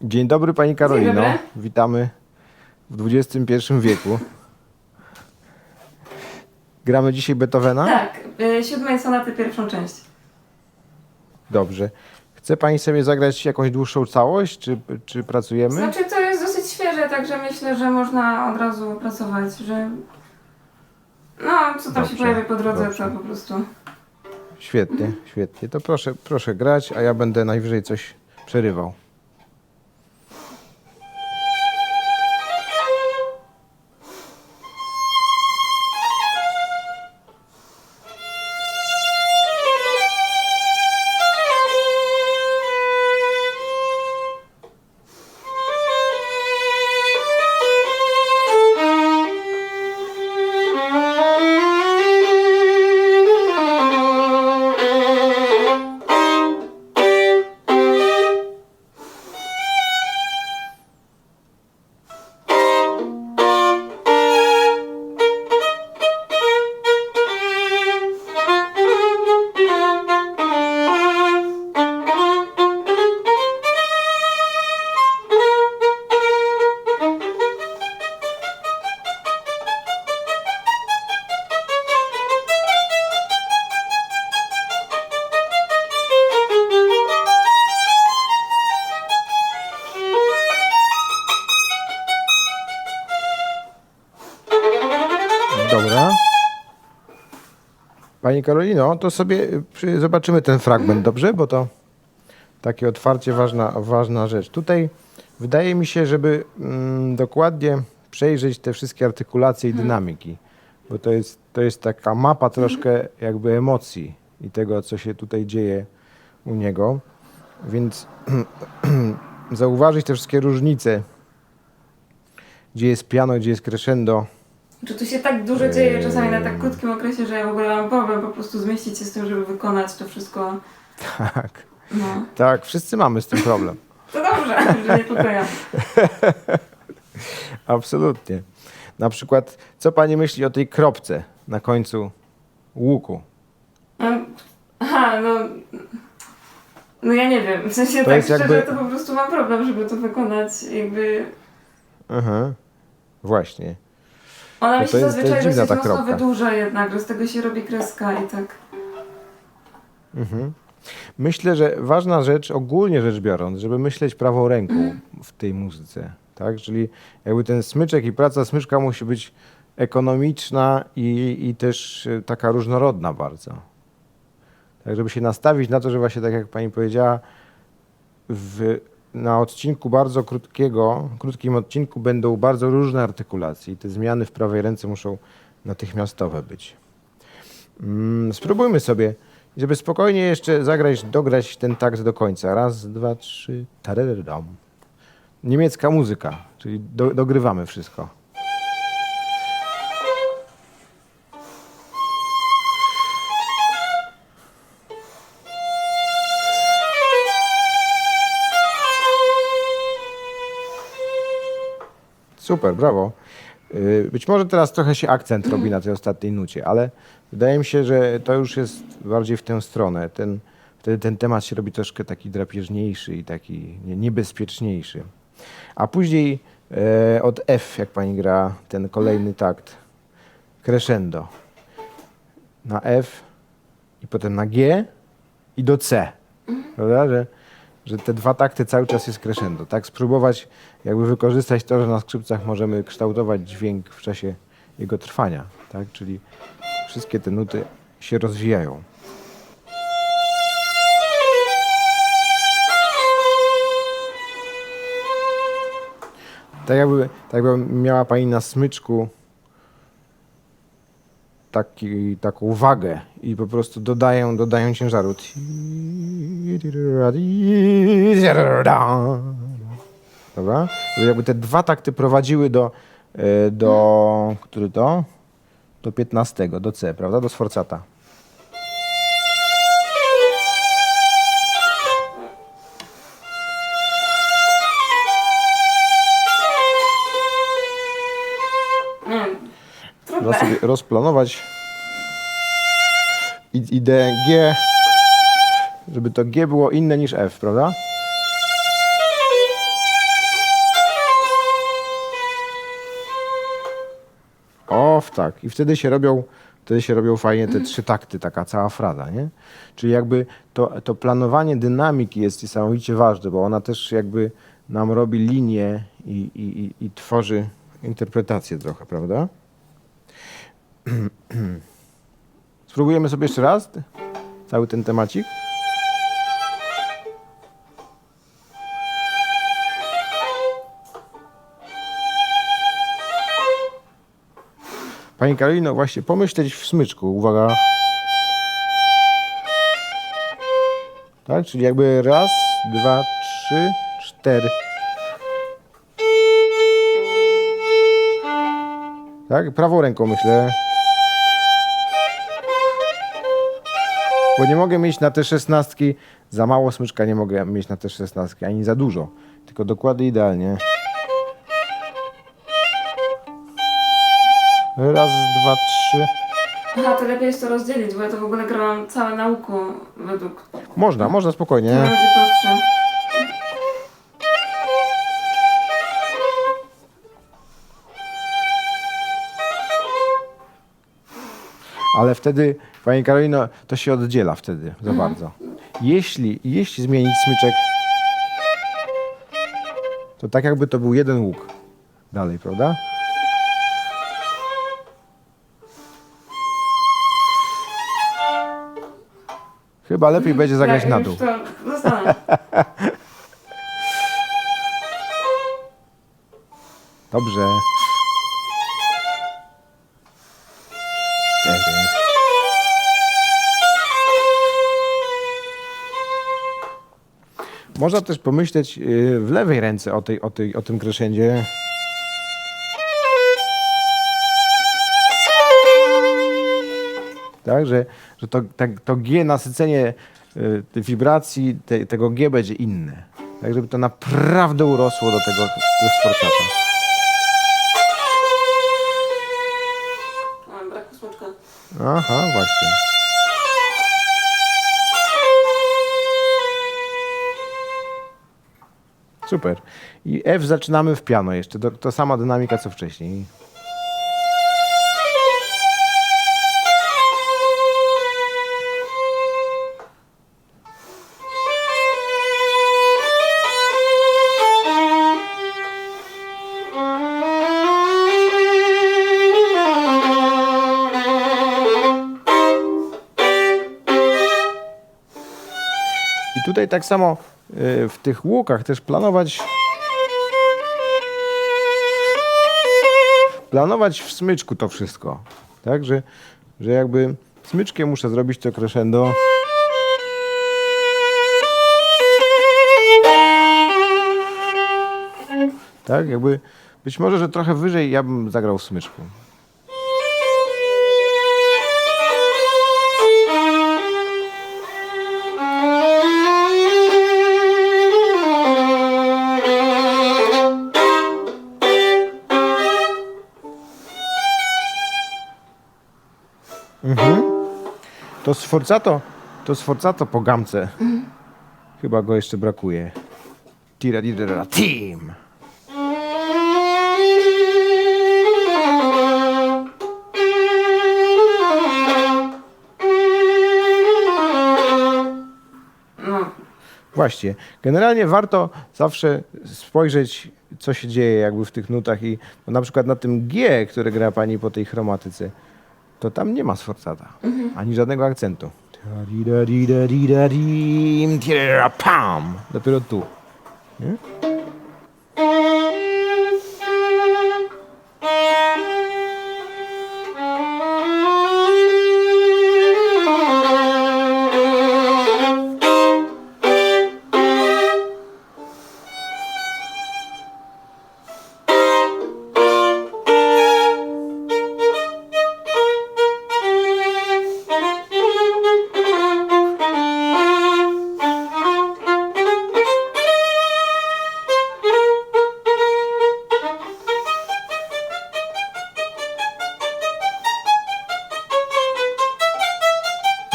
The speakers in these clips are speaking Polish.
Dzień dobry Pani Karolino. dobry. Witamy w XXI wieku. Gramy dzisiaj Beethovena? Tak, siódmej sonaty pierwszą część. Dobrze. Chce Pani sobie zagrać jakąś dłuższą całość, czy pracujemy? Znaczy to jest dosyć świeże, także myślę, że można od razu pracować, że... No, co tam się Dobrze, pojawi po drodze, dobrze. to po prostu... Świetnie, świetnie. To proszę grać, a ja będę najwyżej coś przerywał. Dobra. Pani Karolino, to sobie zobaczymy ten fragment, dobrze? Bo to takie otwarcie ważna rzecz. Tutaj wydaje mi się, żeby dokładnie przejrzeć te wszystkie artykulacje i dynamiki, bo to jest taka mapa troszkę jakby emocji i tego, co się tutaj dzieje u niego. Więc zauważyć te wszystkie różnice, gdzie jest piano, gdzie jest crescendo. Czy tu się tak dużo dzieje czasami na tak krótkim okresie, że ja w ogóle mam problem po prostu zmieścić się z tym, żeby wykonać to wszystko. Tak, No. tak, wszyscy mamy z tym problem. To dobrze, że nie tylko ja. Absolutnie. Na przykład, co pani myśli o tej kropce na końcu łuku? Aha, no... No ja nie wiem, w sensie To tak jest szczerze jakby- to po prostu mam problem, żeby to wykonać jakby... Aha, właśnie. Ona No mi to się jest zazwyczaj dziwna dosyć ta mocno kropka. wydłuża jednak, że z tego się robi kreska i tak... Mhm. Myślę, że ważna rzecz, ogólnie rzecz biorąc, żeby myśleć prawą ręką w tej muzyce, tak? Czyli jakby ten smyczek i praca smyczka musi być ekonomiczna i też taka różnorodna bardzo. Tak, żeby się nastawić na to, że właśnie tak jak pani powiedziała, na odcinku bardzo krótkim odcinku będą bardzo różne artykulacje i te zmiany w prawej ręce muszą natychmiastowe być. Spróbujmy sobie, żeby spokojnie jeszcze dograć ten takt do końca. Raz, dwa, trzy, tararram. Niemiecka muzyka, czyli dogrywamy wszystko. Super, brawo. Być może teraz trochę się akcent robi na tej ostatniej nucie, ale wydaje mi się, że to już jest bardziej w tę stronę. Wtedy ten temat się robi troszkę taki drapieżniejszy i taki niebezpieczniejszy. A później od F, jak pani gra ten kolejny takt, crescendo. Na F i potem na G i do C. Prawda? Że te dwa takty cały czas jest crescendo. Tak spróbować jakby wykorzystać to, że na skrzypcach możemy kształtować dźwięk w czasie jego trwania. Tak? Czyli wszystkie te nuty się rozwijają. Tak jakby miała pani na smyczku taką wagę i po prostu dodają ciężaru. Dobra? Żeby jakby te dwa takty prowadziły który to? Do 15, do C, prawda? Do sforzata. Trzeba sobie rozplanować ideę G, żeby to G było inne niż F, prawda? tak. I wtedy się robią fajnie te 3 takty, taka cała fraza, nie? Czyli jakby to planowanie dynamiki jest niesamowicie ważne, bo ona też jakby nam robi linię i tworzy interpretację trochę, prawda? Spróbujemy sobie jeszcze raz cały ten temacik. Pani Karolino, właśnie pomyśleć w smyczku, uwaga. Tak, czyli jakby raz, 2, 3, 4. Tak, prawą ręką myślę. Bo nie mogę mieć na te 16, za mało smyczka nie mogę mieć na te 16, ani za dużo. Tylko dokładnie idealnie. Raz, 2, 3. Aha, to lepiej jest to rozdzielić, bo ja to w ogóle grałam całe na łuku według... Można spokojnie. To będzie prostsze. Ale wtedy, Pani Karolino, to się oddziela wtedy za bardzo. Jeśli zmienić smyczek, to tak jakby to był jeden łuk dalej, prawda? Chyba lepiej będzie zagrać na dół. Już to zostanę. Dobrze. 4. Można też pomyśleć w lewej ręce o tym crescendzie. Tak, że to G, nasycenie tej wibracji, tego G będzie inne. Tak, żeby to naprawdę urosło do tego sforcata. A, brak smyczka. Aha, właśnie. Super. I F zaczynamy w piano jeszcze. To sama dynamika co wcześniej. I tutaj tak samo w tych łukach też planować w smyczku to wszystko. Tak, że jakby smyczkiem muszę zrobić to crescendo. Tak, jakby być może, że trochę wyżej ja bym zagrał w smyczku. To sforzato po gamce. Chyba go jeszcze brakuje. Tira team. No, Właśnie. Generalnie warto zawsze spojrzeć, co się dzieje jakby w tych nutach i na przykład na tym G, które gra pani po tej chromatyce, to tam nie ma sforzata, ani żadnego akcentu. Pam! Dopiero tu. Nie?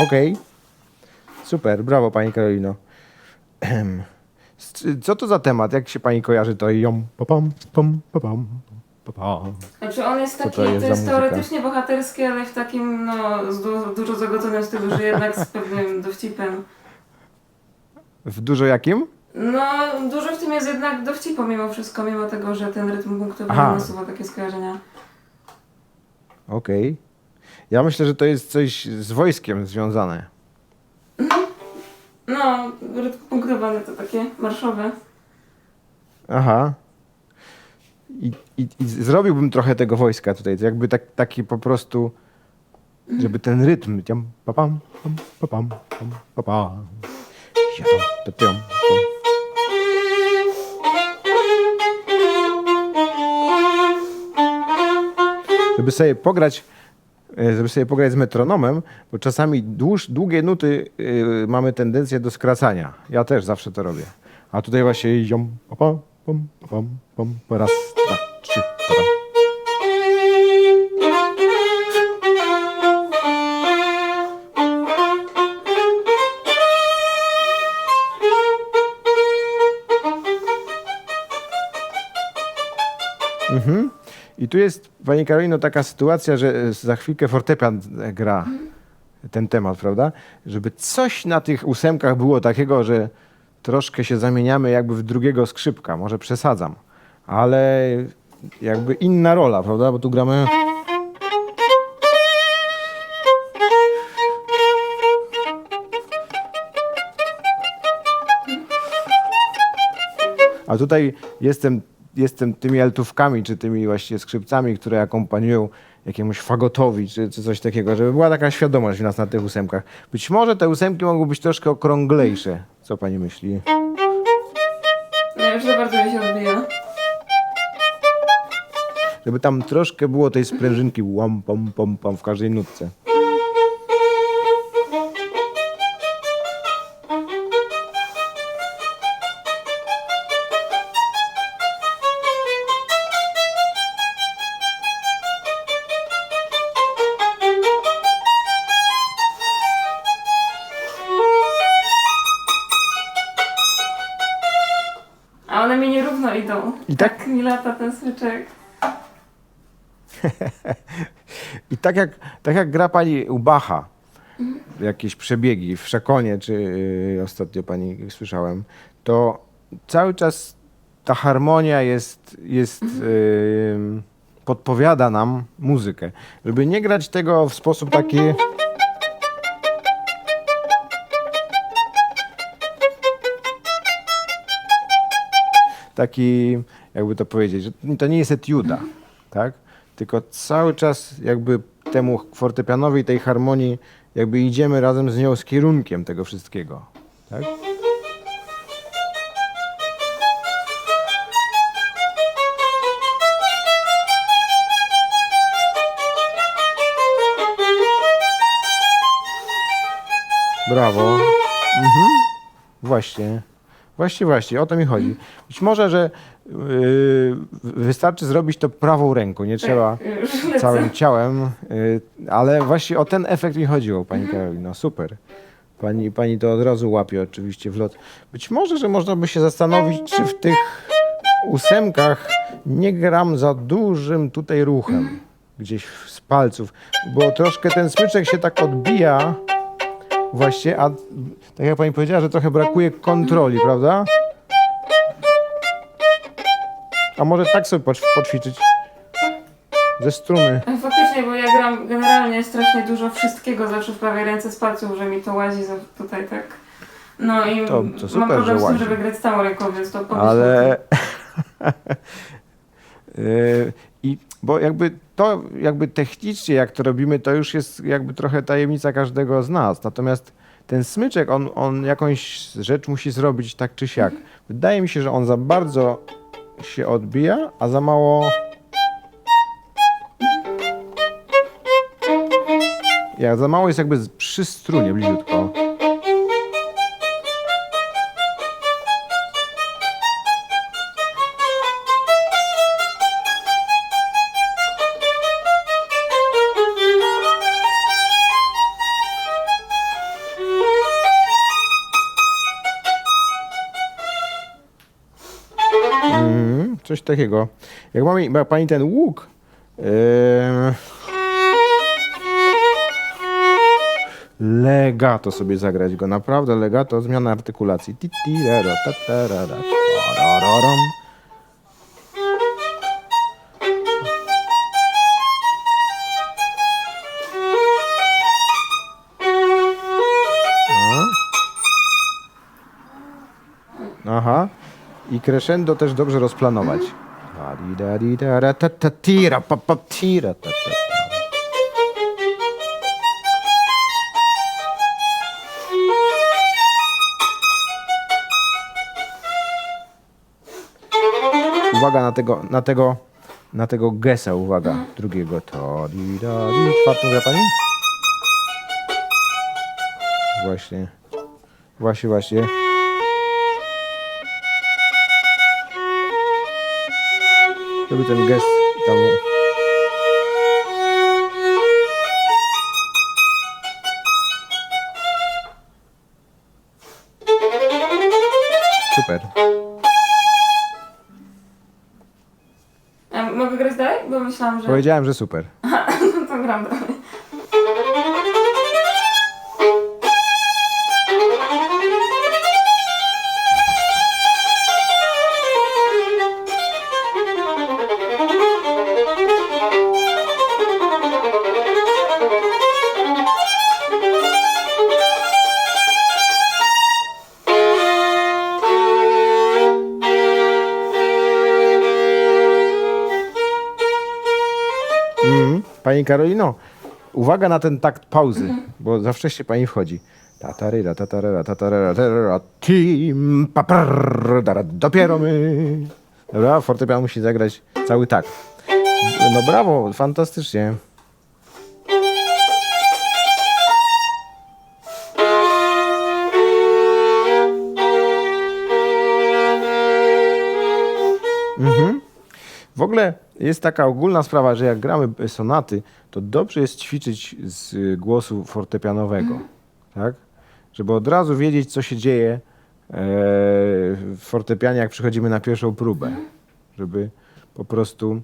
Okej. Super, brawo pani Karolino. Co to za temat? Jak się pani kojarzy to ją? Papam, pam, papam. pa, pa. Znaczy on jest Co taki, to to jest jest, za muzyka? teoretycznie bohaterski, ale w takim no, dużo zagodzonym stylu, że jednak z pewnym dowcipem. W dużo jakim? No, dużo w tym jest jednak dowcipu mimo wszystko, mimo tego, że ten rytm punktowy Aha. nasuwa takie skojarzenia. Okej. Ja myślę, że to jest coś z wojskiem związane. No, rytm punktowany to takie marszowe. Aha. I zrobiłbym trochę tego wojska tutaj, to jakby taki po prostu, żeby ten rytm, tiam, pa, pam, pam, pa, pam, pam, pa, pa. Siadam, pa, tiam, pam. Żeby sobie pograć z metronomem, bo czasami długie nuty mamy tendencję do skracania. Ja też zawsze to robię. A tutaj właśnie ziom, pa, pam, pam, pa, pam, pam, pa, raz, dwa, trzy, pa, pam. I tu jest, Pani Karolino, taka sytuacja, że za chwilkę fortepian gra ten temat, prawda? Żeby coś na tych ósemkach było takiego, że troszkę się zamieniamy jakby w drugiego skrzypka. Może przesadzam, ale jakby inna rola, prawda? Bo tu gramy... A tutaj jestem tymi altówkami, czy tymi właśnie skrzypcami, które akompaniują jakiemuś fagotowi, czy coś takiego, żeby była taka świadomość w nas na tych ósemkach. Być może te ósemki mogą być troszkę okrąglejsze. Co pani myśli? No już za bardzo mi się odbija. Żeby tam troszkę było tej sprężynki łam, pom, pom, pom w każdej nutce. A one mi nierówno idą. I tak? mi lata ten smyczek. I tak jak gra pani u Bacha, jakieś przebiegi w Szakonie, czy ostatnio pani słyszałem, to cały czas ta harmonia podpowiada nam muzykę. Żeby nie grać tego w sposób taki... Taki, jakby to powiedzieć, że to nie jest etiuda, tak? Tylko cały czas jakby temu fortepianowi, tej harmonii, jakby idziemy razem z nią, z kierunkiem tego wszystkiego, tak? Brawo. Mhm. Właśnie. Właśnie, o to mi chodzi. Być może, że wystarczy zrobić to prawą ręką, nie trzeba Już lecę. całym ciałem, ale właśnie o ten efekt mi chodziło, Pani Karolino. Super. Pani to od razu łapie oczywiście w lot. Być może, że można by się zastanowić, czy w tych ósemkach nie gram za dużym tutaj ruchem, gdzieś z palców, bo troszkę ten smyczek się tak odbija właśnie, a tak jak pani powiedziała, że trochę brakuje kontroli, prawda? A może tak sobie poćwiczyć ze struny. Faktycznie, bo ja gram generalnie strasznie dużo wszystkiego zawsze w prawej ręce z palców, że mi to łazi tutaj tak. No i To super, mam problem że z tym, łazi. żeby grać całą ręką, więc to pomyśl. Ale bo jakby technicznie jak to robimy, to już jest jakby trochę tajemnica każdego z nas. Natomiast ten smyczek, on jakąś rzecz musi zrobić tak czy siak. Wydaje mi się, że on za bardzo się odbija, a za mało... Za mało jest jakby przy strunie bliziutko. Coś takiego. Jak ma pani ten łuk, legato sobie zagrać go, naprawdę legato, zmiana artykulacji. Titirero, tatarara, tarararam. Aha. I crescendo też dobrze rozplanować. Tira, tira, ta, ta. Uwaga na tego gesa, uwaga, drugiego. To, di, da, di. Czwartą gra pani? Właśnie. Właśnie. Żeby ten gest tam... Super. A mogę grać dalej? Bo myślałam, że... Powiedziałem, że super. No to gram dalej. Pani Karolino, uwaga na ten takt pauzy, bo za wcześnie pani wchodzi. Tataryra, tatarera, tatarera, tarara, tim, papar, dopiero my. Dobra, fortepian musi zagrać cały takt. No brawo, fantastycznie. W ogóle jest taka ogólna sprawa, że jak gramy sonaty, to dobrze jest ćwiczyć z głosu fortepianowego, tak? Żeby od razu wiedzieć, co się dzieje w fortepianie, jak przychodzimy na pierwszą próbę. Żeby po prostu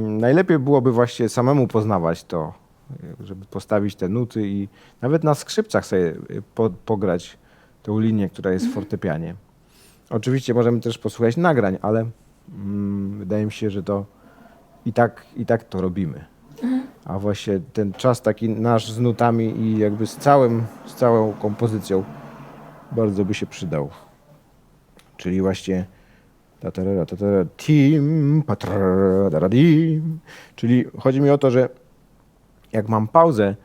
najlepiej byłoby właśnie samemu poznawać to, żeby postawić te nuty i nawet na skrzypcach sobie pograć tą linię, która jest w fortepianie. Oczywiście możemy też posłuchać nagrań, ale wydaje mi się, że to i tak to robimy. A właśnie ten czas taki nasz z nutami i jakby z całą kompozycją bardzo by się przydał. Czyli właśnie tatarara, tim, patraradim. Czyli chodzi mi o to, że jak mam pauzę,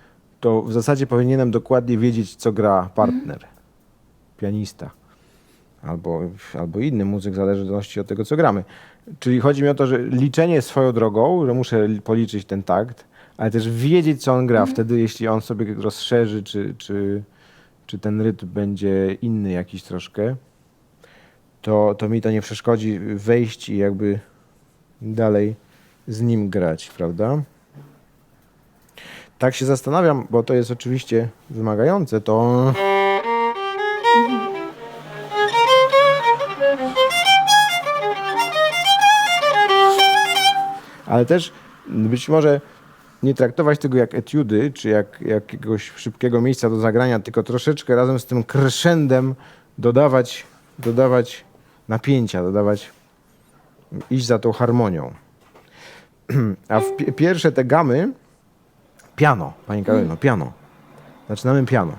to w zasadzie powinienem dokładnie wiedzieć, co gra partner, pianista. Albo inny muzyk, w zależności od tego, co gramy. Czyli chodzi mi o to, że liczenie swoją drogą, że muszę policzyć ten takt, ale też wiedzieć, co on gra. Wtedy, jeśli on sobie rozszerzy, czy ten rytm będzie inny jakiś troszkę, to mi to nie przeszkodzi wejść i jakby dalej z nim grać, prawda? Tak się zastanawiam, bo to jest oczywiście wymagające, to... Ale też być może nie traktować tego jak etiudy, czy jak jakiegoś szybkiego miejsca do zagrania, tylko troszeczkę razem z tym crescendem dodawać napięcia, iść za tą harmonią. A pierwsze te gamy, piano, pani Karolino, piano. Zaczynamy piano.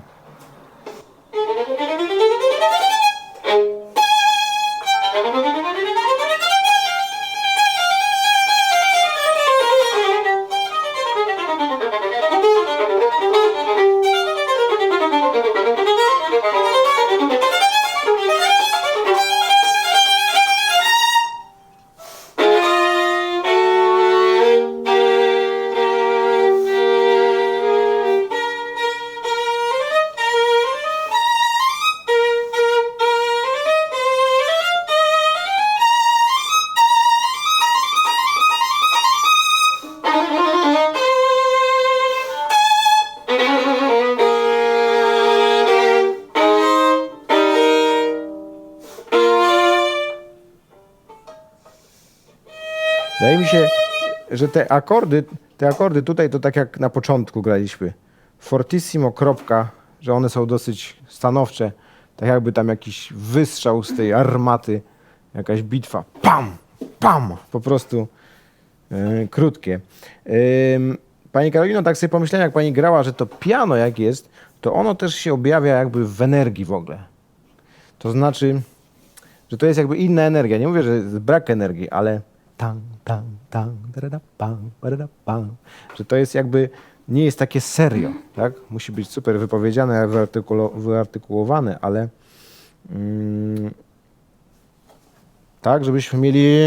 Wydaje mi się, że te akordy tutaj to tak jak na początku graliśmy. Fortissimo, kropka, że one są dosyć stanowcze. Tak jakby tam jakiś wystrzał z tej armaty, jakaś bitwa. Pam! Pam! Po prostu krótkie. Pani Karolino, tak sobie pomyślałem, jak pani grała, że to piano jak jest, to ono też się objawia jakby w energii w ogóle. To znaczy, że to jest jakby inna energia. Nie mówię, że jest brak energii, ale tang, tang, tang, darada, pam, darada, pam. Że to jest jakby, nie jest takie serio, tak? Musi być super wypowiedziane, wyartykułowane, ale tak, żebyśmy mieli...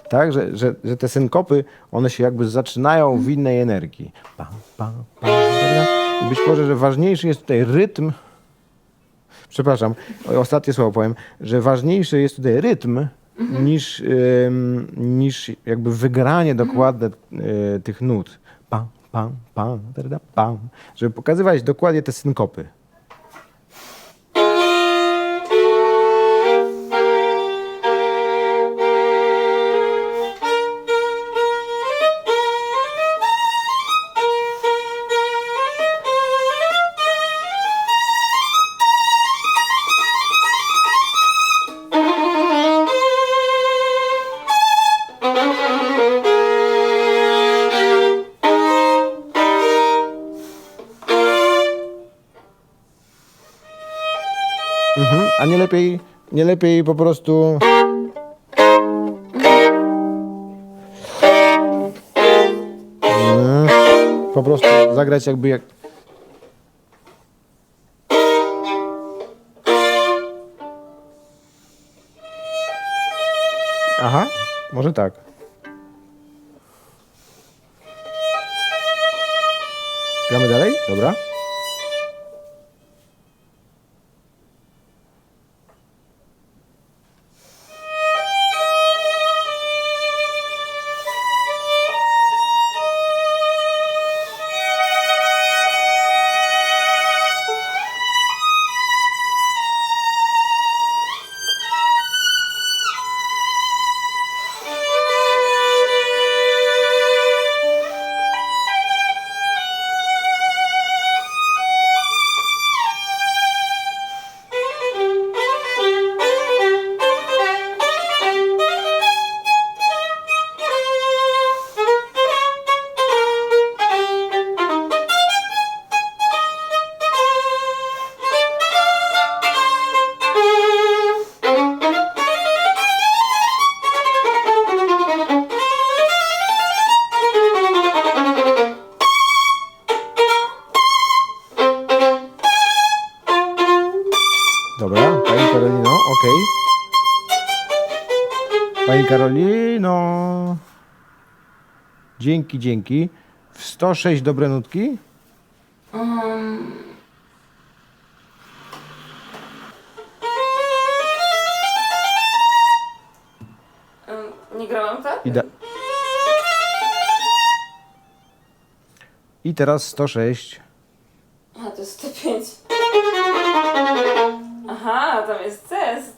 Tak, że te synkopy, one się jakby zaczynają w innej energii. Pa, pa, pa, I być może, że ważniejszy jest tutaj rytm. Przepraszam, ostatnie słowo powiem, że ważniejszy jest tutaj rytm niż jakby wygranie dokładne tych nut. Pam, pam, pam, pam, żeby pokazywać dokładnie te synkopy. A nie lepiej po prostu... Po prostu zagrać jakby jak... Aha, może tak. Gramy dalej? Dobra. Dobra, Pani Karolino, okej. Pani Karolino. Dzięki. W 106 dobre nutki? Nie grałam, tak? I teraz 106. A, to jest 105. Aha, tam jest CS,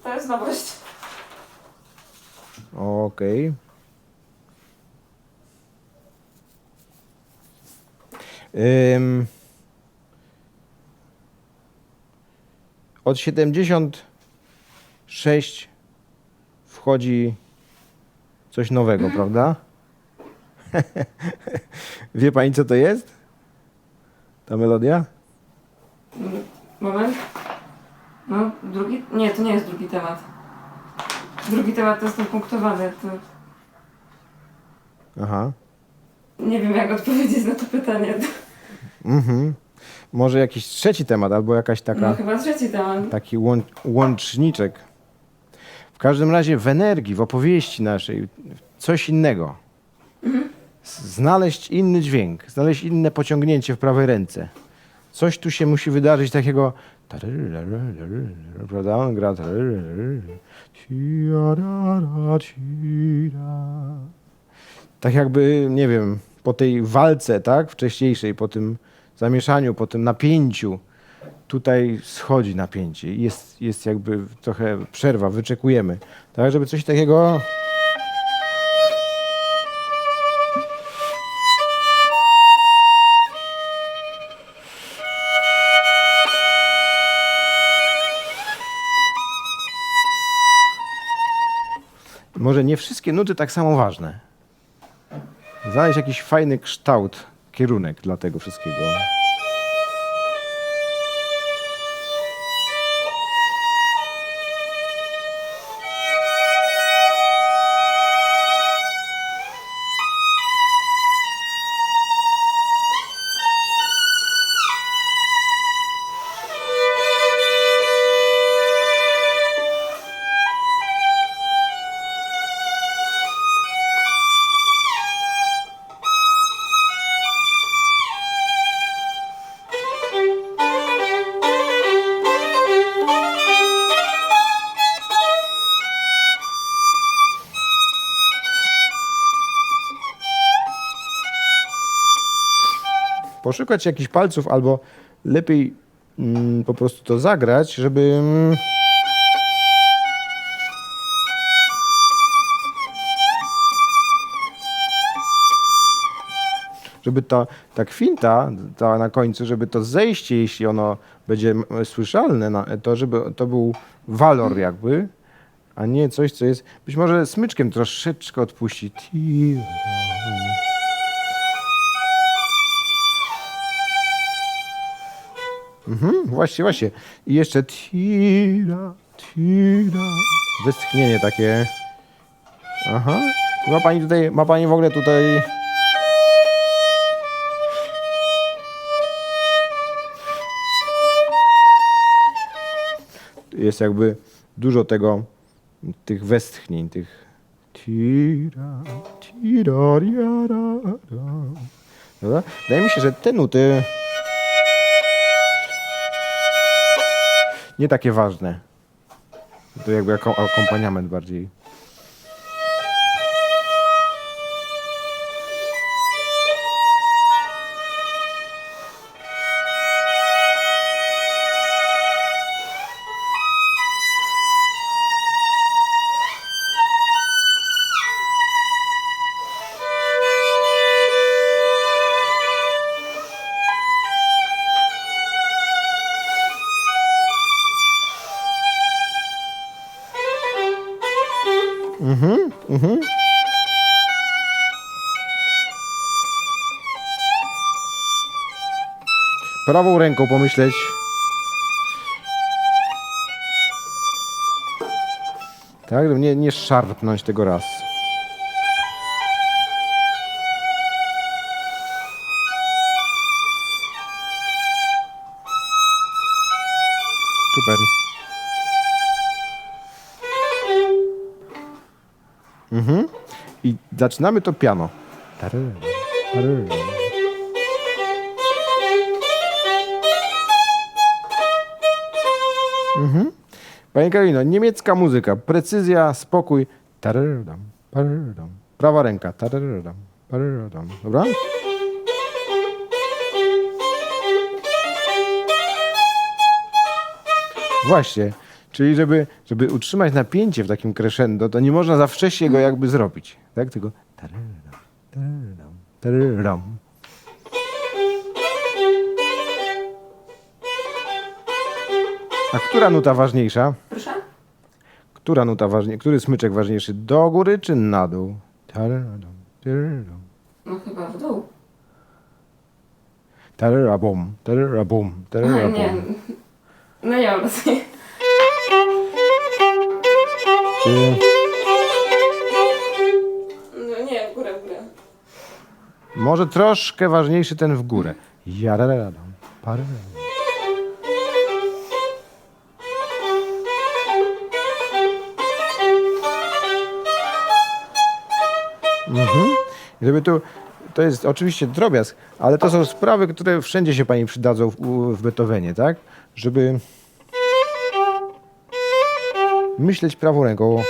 to jest nowość. Okej. Od 76 wchodzi coś nowego, prawda? Wie pani, co to jest? Ta melodia? Moment. No, drugi? Nie, to nie jest drugi temat. Drugi temat to jest ten punktowany. To... Aha. Nie wiem, jak odpowiedzieć na to pytanie. Może jakiś trzeci temat, albo jakaś taka... No, chyba trzeci temat. Taki łączniczek. W każdym razie w energii, w opowieści naszej, coś innego. Znaleźć inny dźwięk, znaleźć inne pociągnięcie w prawej ręce. Coś tu się musi wydarzyć takiego... Prawda? On gra... tak jakby, nie wiem, po tej walce, tak, wcześniejszej, po tym zamieszaniu, po tym napięciu, tutaj schodzi napięcie i jest jakby trochę przerwa, wyczekujemy, tak, żeby coś takiego... Może nie wszystkie nuty tak samo ważne. Znaleźć jakiś fajny kształt, kierunek dla tego wszystkiego. Poszukać jakichś palców, albo lepiej po prostu to zagrać, żeby ta kwinta ta na końcu, żeby to zejście, jeśli ono będzie słyszalne, to żeby to był walor jakby, a nie coś, co jest... Być może smyczkiem troszeczkę odpuścić. Właśnie. I jeszcze tira. Westchnienie takie. Aha. Ma pani w ogóle tutaj... Jest jakby dużo tych westchnień, tych tira. Dobra? Wydaje mi się, że te nuty nie takie ważne. To jakby jako akompaniament bardziej. Prawą ręką pomyśleć. Tak, żeby nie szarpnąć tego raz. Super. I zaczynamy to piano. Pani Karolino, niemiecka muzyka, precyzja, spokój. Prawa ręka. Dobra? Właśnie. Czyli żeby utrzymać napięcie w takim crescendo, to nie można za wcześnie go jakby zrobić. Tak? Tylko A która nuta ważniejsza? Proszę? Która nuta ważniejsza? Który smyczek ważniejszy? Do góry czy na dół? No chyba w dół. Tararabum. Nie. No nie mam racji. No nie, w górę. Może troszkę ważniejszy ten w górę. Żeby to jest oczywiście drobiazg, ale to są sprawy, które wszędzie się pani przydadzą w Beethovenie, tak? Żeby myśleć prawą ręką.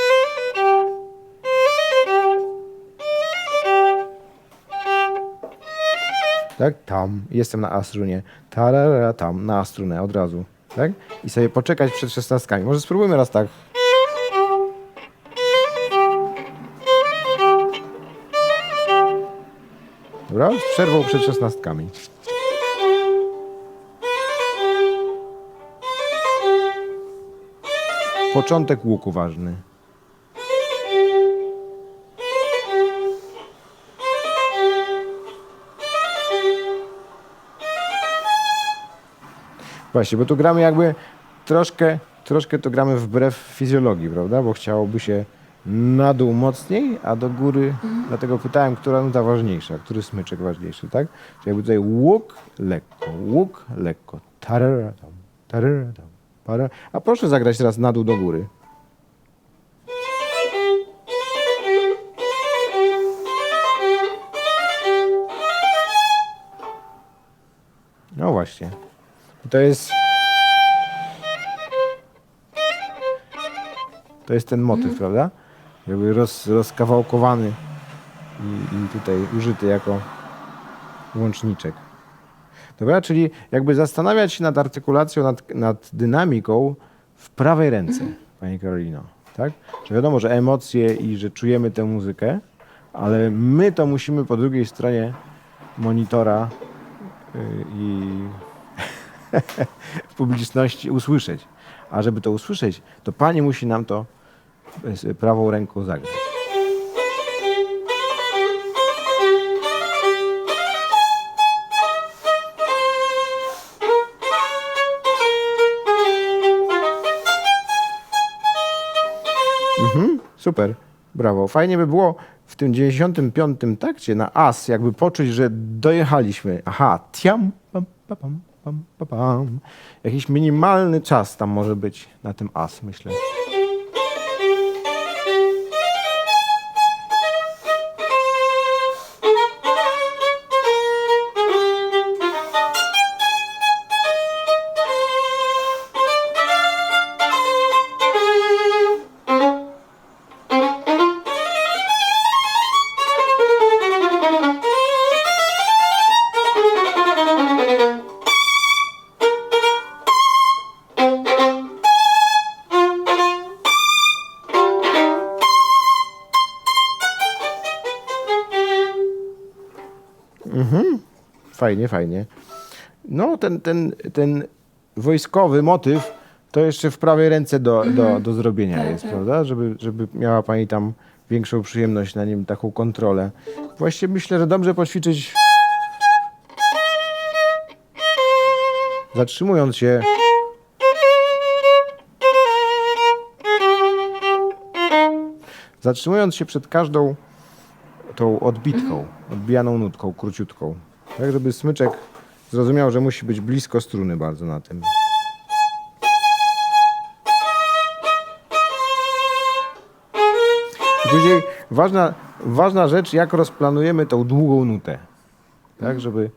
tak? Tam, jestem na A strunie, tarara, tam, na A strunę od razu, tak? I sobie poczekać przed szesnastkami. Może spróbujmy raz tak. Dobra, z przerwą przed szesnastkami. Początek łuku ważny. Właśnie, bo tu gramy jakby troszkę to gramy wbrew fizjologii, prawda? Bo chciałoby się na dół mocniej, a do góry, dlatego pytałem, która nuta ważniejsza, który smyczek ważniejszy, tak? Czyli jakby tutaj łuk, lekko, tararatam, para. A proszę zagrać teraz na dół do góry. No właśnie. To jest ten motyw, prawda? Jakby rozkawałkowany i tutaj użyty jako łączniczek. Dobra, czyli jakby zastanawiać się nad artykulacją, nad dynamiką w prawej ręce, Pani Karolino. Tak? Że wiadomo, że emocje i że czujemy tę muzykę, ale my to musimy po drugiej stronie monitora i w publiczności usłyszeć. A żeby to usłyszeć, to Pani musi nam to prawą ręką zagrać. Super, brawo. Fajnie by było w tym 95 takcie na as jakby poczuć, że dojechaliśmy. Aha, tiam, pam, pa, pam, pam, pa, pam. Jakiś minimalny czas tam może być na tym as, myślę. Fajnie, fajnie. No, ten wojskowy motyw to jeszcze w prawej ręce do zrobienia Tak, jest, tak. prawda? Żeby miała Pani tam większą przyjemność na nim, taką kontrolę. Właściwie myślę, że dobrze poćwiczyć zatrzymując się. Zatrzymując się przed każdą tą odbitką, odbijaną nutką, króciutką. Tak, żeby smyczek zrozumiał, że musi być blisko struny bardzo na tym. I później ważna rzecz, jak rozplanujemy tą długą nutę. Tak, żeby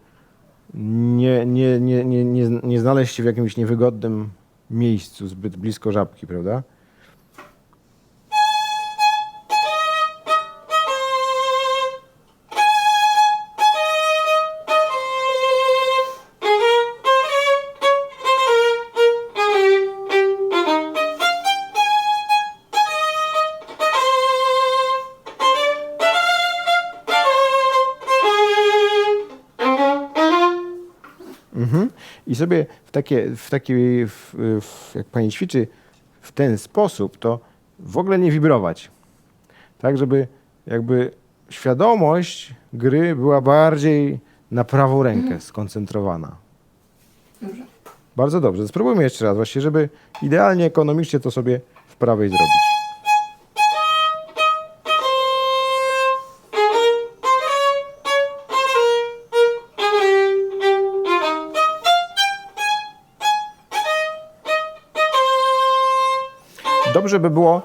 nie znaleźć się w jakimś niewygodnym miejscu, zbyt blisko żabki, prawda? I sobie jak Pani ćwiczy w ten sposób, to w ogóle nie wibrować. Tak, żeby jakby świadomość gry była bardziej na prawą rękę skoncentrowana. Dobrze. Bardzo dobrze. Spróbujmy jeszcze raz właśnie, żeby idealnie ekonomicznie to sobie w prawej zrobić. Dobrze by było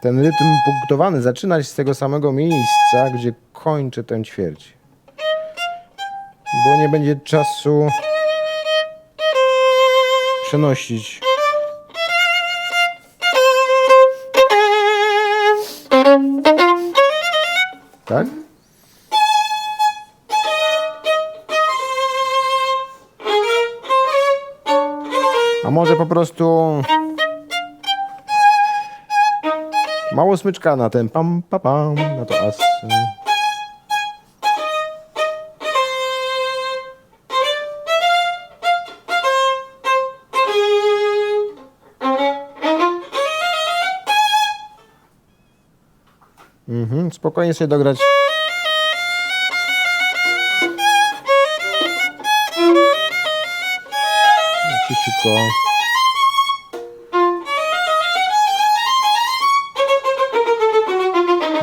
ten rytm punktowany zaczynać z tego samego miejsca, gdzie kończy tę ćwierć. Bo nie będzie czasu przenosić. Tak? może po prostu mało smyczka na ten pam, pa, pam, na to as. Spokojnie sobie dograć. Ciściutko.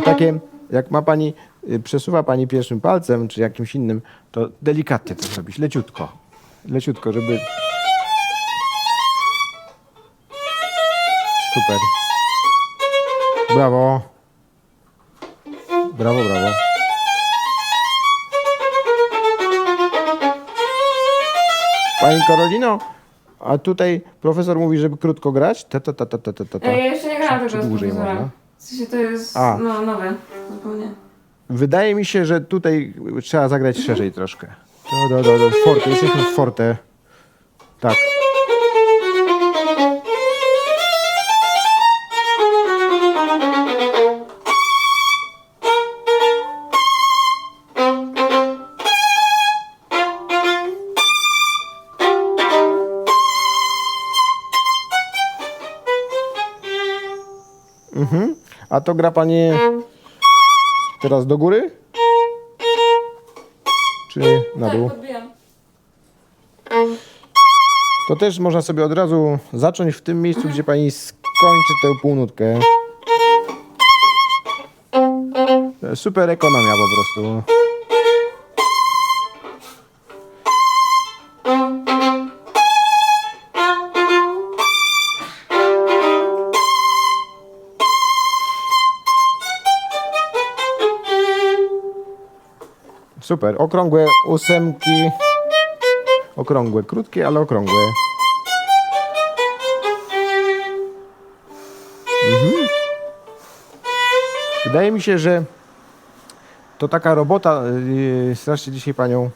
Takie, jak ma pani, przesuwa pani pierwszym palcem, czy jakimś innym, to delikatnie to zrobić, leciutko. Leciutko, żeby... Super. Brawo. Brawo, brawo. Pani Karolino, a tutaj profesor mówi, żeby krótko grać. Ja jeszcze nie grałam Czy tego z dłużej profesorem. można? W sensie to jest A. nowe zupełnie. Wydaje mi się, że tutaj trzeba zagrać szerzej troszkę. Forte, jesteśmy w forte. Tak. A to gra pani teraz do góry? Czy na dół? Tak, podbijam. To też można sobie od razu zacząć w tym miejscu, gdzie pani skończy tę półnutkę. Super ekonomia po prostu. Super, okrągłe ósemki. Okrągłe, krótkie, ale okrągłe. Wydaje mi się, że to taka robota, strasznie dzisiaj panią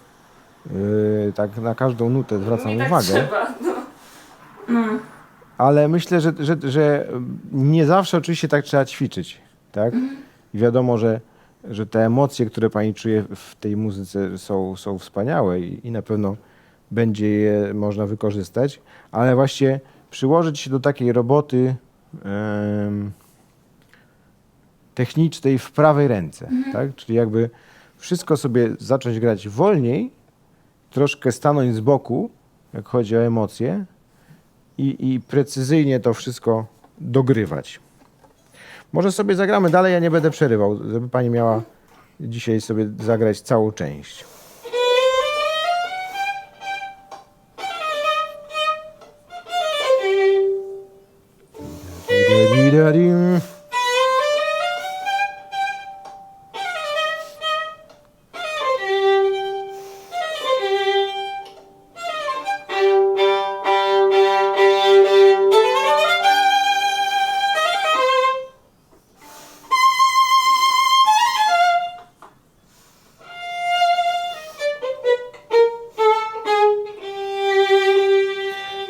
tak na każdą nutę zwracam Mi tak uwagę, trzeba, no. ale myślę, że nie zawsze oczywiście tak trzeba ćwiczyć, tak? I wiadomo, że te emocje, które pani czuje w tej muzyce są wspaniałe i na pewno będzie je można wykorzystać, ale właśnie przyłożyć się do takiej roboty technicznej w prawej ręce, tak? Czyli jakby wszystko sobie zacząć grać wolniej, troszkę stanąć z boku, jak chodzi o emocje i precyzyjnie to wszystko dogrywać. Może sobie zagramy dalej, ja nie będę przerywał, żeby pani miała dzisiaj sobie zagrać całą część.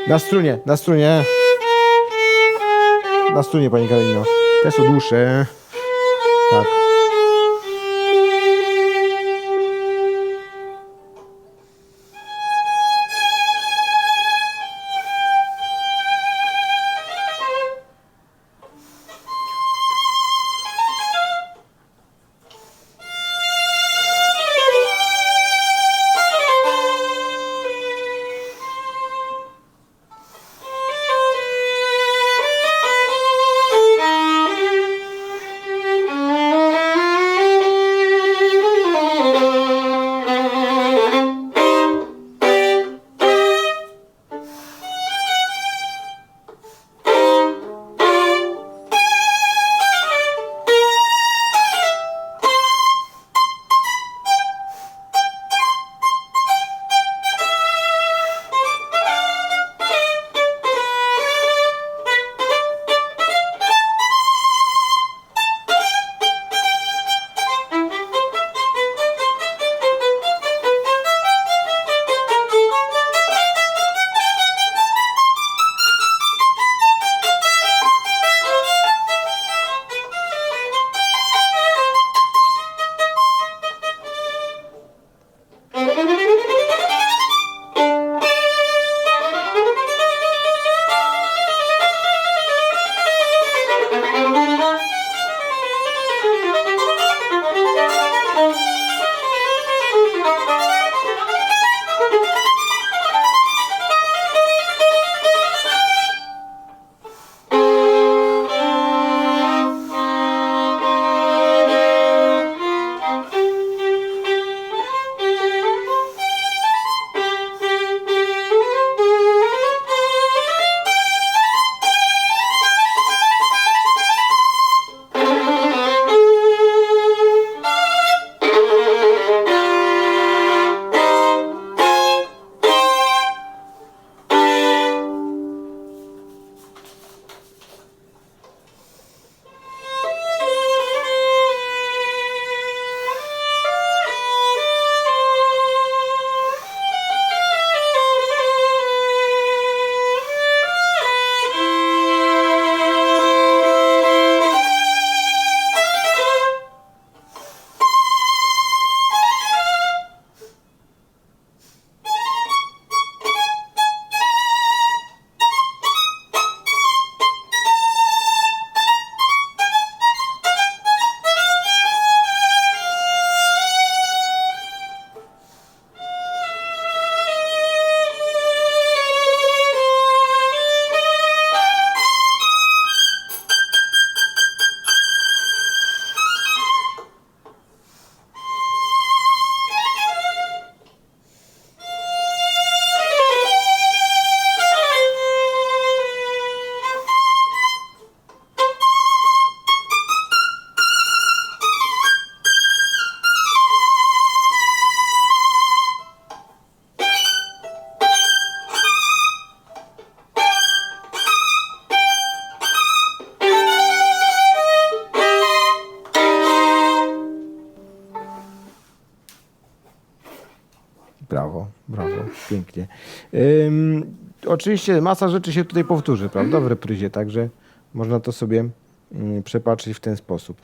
Na strunie, na strunie. Na strunie, pani Karolino. Te są dłuższe. Tak. brawo, brawo, pięknie. Oczywiście masa rzeczy się tutaj powtórzy, prawda, w repryzie, także można to sobie przepatrzeć w ten sposób.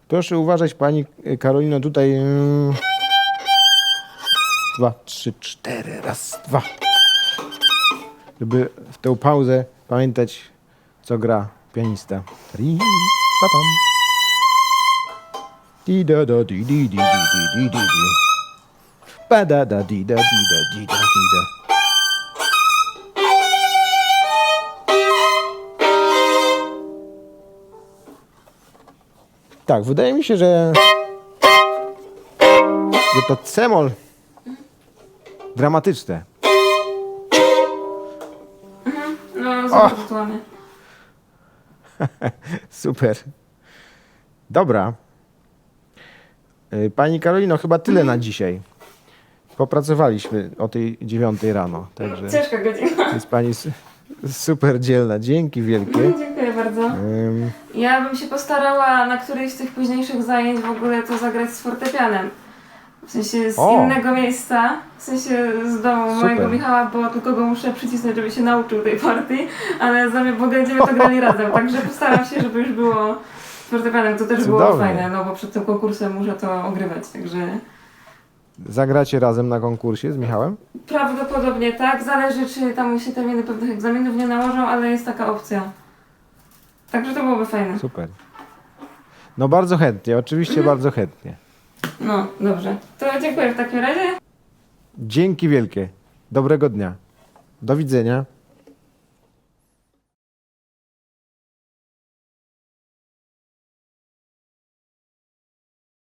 Proszę uważać, pani Karolino, tutaj 2, 3, 4, raz, 2. Żeby w tę pauzę pamiętać, co gra pianista. Ri, pa, pam. Di da da di di di di di di di. Pa da da di da di da di da di da. Tak, wydaje mi się, że to C-moll dramatyczne. No, zauważyłam. Super. Dobra. Pani Karolino, chyba tyle na dzisiaj. Popracowaliśmy o tej 9 rano, także Ciężka godzina. jest pani super dzielna. Dzięki wielkie. Dziękuję bardzo. Ja bym się postarała na którejś z tych późniejszych zajęć w ogóle to zagrać z fortepianem. W sensie z innego miejsca, w sensie z domu Super. mojego Michała, bo tylko go muszę przycisnąć, żeby się nauczył tej partii, ale bo będziemy to grali razem, także postaram się, żeby już było z fortepianem. To też było Cudownie. fajne, no bo przed tym konkursem muszę to ogrywać, także Zagracie razem na konkursie z Michałem? prawdopodobnie tak, zależy czy tam mu się terminy pewnych egzaminów nie nałożą, ale jest taka opcja. Także to byłoby fajne. Super. No bardzo chętnie, oczywiście bardzo chętnie. No, dobrze. To dziękuję w takim razie. Dzięki wielkie. Dobrego dnia. Do widzenia.